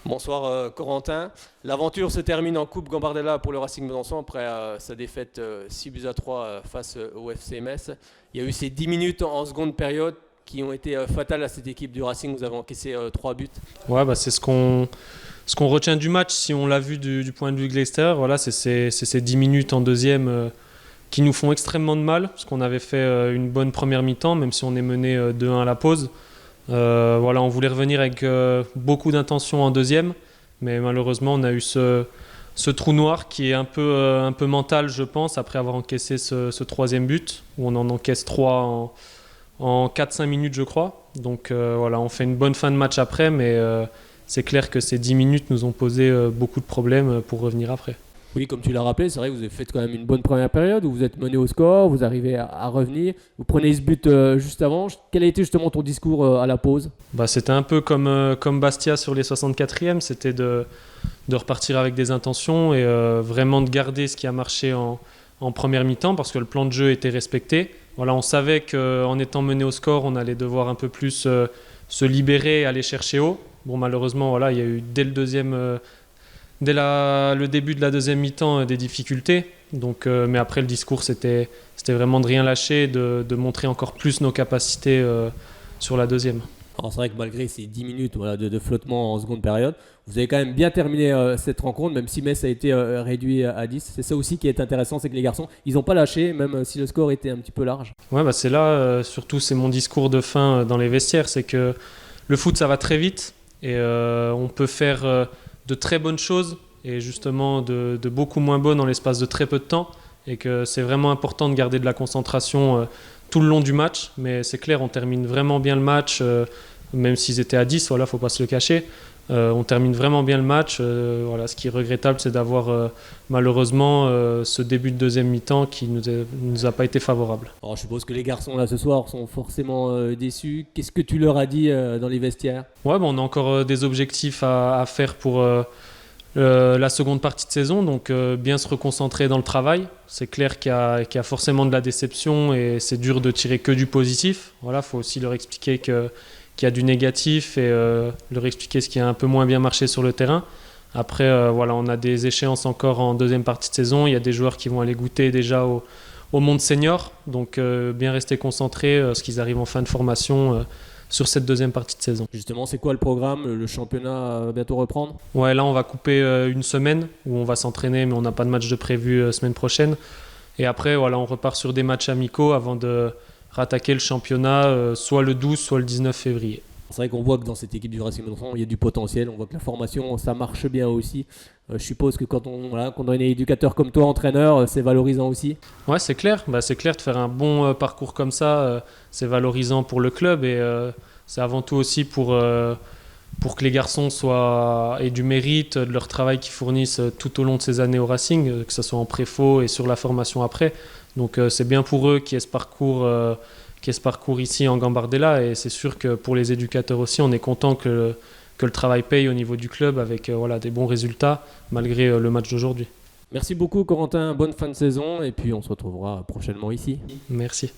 Bonsoir Corentin. L'aventure se termine en Coupe Gambardella pour le Racing Besançon après sa défaite 6-3 face au FC Metz. Il y a eu ces 10 minutes en seconde période qui ont été fatales à cette équipe du Racing. Vous avez encaissé 3 buts. Ouais, c'est ce qu'on retient du match si on l'a vu du point de vue de l'extérieur. Voilà, c'est ces 10 minutes en deuxième qui nous font extrêmement de mal parce qu'on avait fait une bonne première mi-temps, même si on est mené 2-1 à la pause. Voilà, on voulait revenir avec beaucoup d'intention en deuxième, mais malheureusement on a eu ce trou noir qui est un peu mental, je pense, après avoir encaissé ce troisième but, où on en encaisse 3 en 4-5 minutes, je crois. Donc voilà, on fait une bonne fin de match après, mais c'est clair que ces 10 minutes nous ont posé beaucoup de problèmes pour revenir après. Oui, comme tu l'as rappelé, c'est vrai que vous avez fait quand même une bonne première période où vous êtes mené au score, vous arrivez à revenir, vous prenez ce but juste avant. Quel a été justement ton discours à la pause? C'était un peu comme Bastia sur les 64e, c'était de repartir avec des intentions et vraiment de garder ce qui a marché en première mi-temps parce que le plan de jeu était respecté. Voilà, on savait qu'en étant mené au score, on allait devoir un peu plus se libérer et aller chercher haut. Bon, malheureusement, voilà, il y a eu dès le début de la deuxième mi-temps des difficultés. Donc, mais après, le discours, c'était vraiment de rien lâcher, de montrer encore plus nos capacités sur la deuxième. Alors c'est vrai que malgré ces 10 minutes de flottement en seconde période, vous avez quand même bien terminé cette rencontre, même si Metz a été réduit à 10. C'est ça aussi qui est intéressant, c'est que les garçons, ils n'ont pas lâché, même si le score était un petit peu large. Ouais, c'est là, surtout, c'est mon discours de fin dans les vestiaires, c'est que le foot, ça va très vite et on peut faire de très bonnes choses et justement de beaucoup moins bonnes en l'espace de très peu de temps et que c'est vraiment important de garder de la concentration tout le long du match, mais c'est clair, on termine vraiment bien le match, même s'ils étaient à 10, voilà, faut pas se le cacher. On termine vraiment bien le match. Voilà, ce qui est regrettable, c'est d'avoir malheureusement ce début de deuxième mi-temps qui nous a pas été favorable. Alors je suppose que les garçons là ce soir sont forcément déçus. Qu'est-ce que tu leur as dit dans les vestiaires? Ouais, on a encore des objectifs à faire pour la seconde partie de saison, donc bien se reconcentrer dans le travail. C'est clair qu'il y a forcément de la déception et c'est dur de tirer que du positif. Voilà, faut aussi leur expliquer qu'il y a du négatif et leur expliquer ce qui a un peu moins bien marché sur le terrain. Après, voilà, on a des échéances encore en deuxième partie de saison. Il y a des joueurs qui vont aller goûter déjà au monde senior, donc bien rester concentrés parce qu'ils arrivent en fin de formation sur cette deuxième partie de saison. Justement, c'est quoi le programme? Le championnat va bientôt reprendre? Ouais, là on va couper une semaine où on va s'entraîner, mais on n'a pas de match de prévu semaine prochaine. Et après, voilà, on repart sur des matchs amicaux avant de rattaquer le championnat soit le 12, soit le 19 février. C'est vrai qu'on voit que dans cette équipe du Racing Besançon, il y a du potentiel. On voit que la formation, ça marche bien aussi. Je suppose que quand on a un éducateur comme toi, entraîneur, c'est valorisant aussi. Ouais, c'est clair. C'est clair de faire un bon parcours comme ça, c'est valorisant pour le club et c'est avant tout aussi pour que les garçons aient du mérite de leur travail qu'ils fournissent tout au long de ces années au Racing, que ce soit en préfo et sur la formation après. Donc c'est bien pour eux qu'il y ait ce parcours ici en Gambardella et c'est sûr que pour les éducateurs aussi, on est content que le travail paye au niveau du club avec des bons résultats malgré le match d'aujourd'hui. Merci beaucoup Corentin, bonne fin de saison et puis on se retrouvera prochainement ici. Merci.